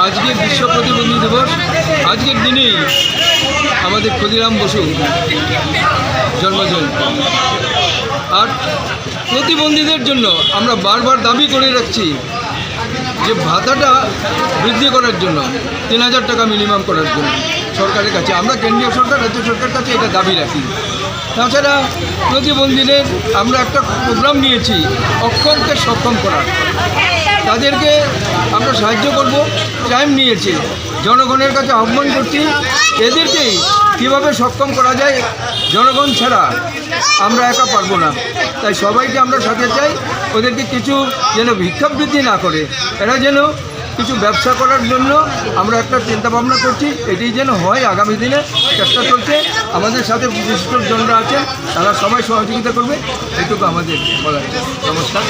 আজকে বিশ্ব প্রতিবন্ধী দিবস। আজকের দিনেই আমাদের ক্ষুদিরাম বসু জন্মজয়ন্তী। আর প্রতিবন্ধীদের জন্য আমরা বারবার দাবি করে রাখছি যে ভাতাটা বৃদ্ধি করার জন্য ৩,০০০ টাকা মিনিমাম করার জন্য সরকারের কাছে, আমরা কেন্দ্রীয় সরকার রাজ্য সরকারের কাছে এটা দাবি রাখি। তাছাড়া প্রতিবন্ধীদের আমরা একটা প্রোগ্রাম নিয়েছি অক্ষমকে সক্ষম করার, তাদেরকে আমরা সাহায্য করব, টাইম নিয়েছি, জনগণের কাছে আহ্বান করছি এদেরকেই কীভাবে সক্ষম করা যায়। জনগণ ছাড়া আমরা একা পারবো না, তাই সবাইকে আমরা সাথে চাই। ওদেরকে কিছু যেন ভিক্ষাবৃত্তি না করে, এরা যেন কিছু ব্যবসা করার জন্য আমরা একটা চিন্তাভাবনা করছি, এটি যেন হয়। আগামী দিনে চেষ্টা চলছে, আমাদের সাথে বিশিষ্টজনরা আছেন, তারা সবাই সহযোগিতা করবে, এটুকু আমাদের বলার। নমস্কার।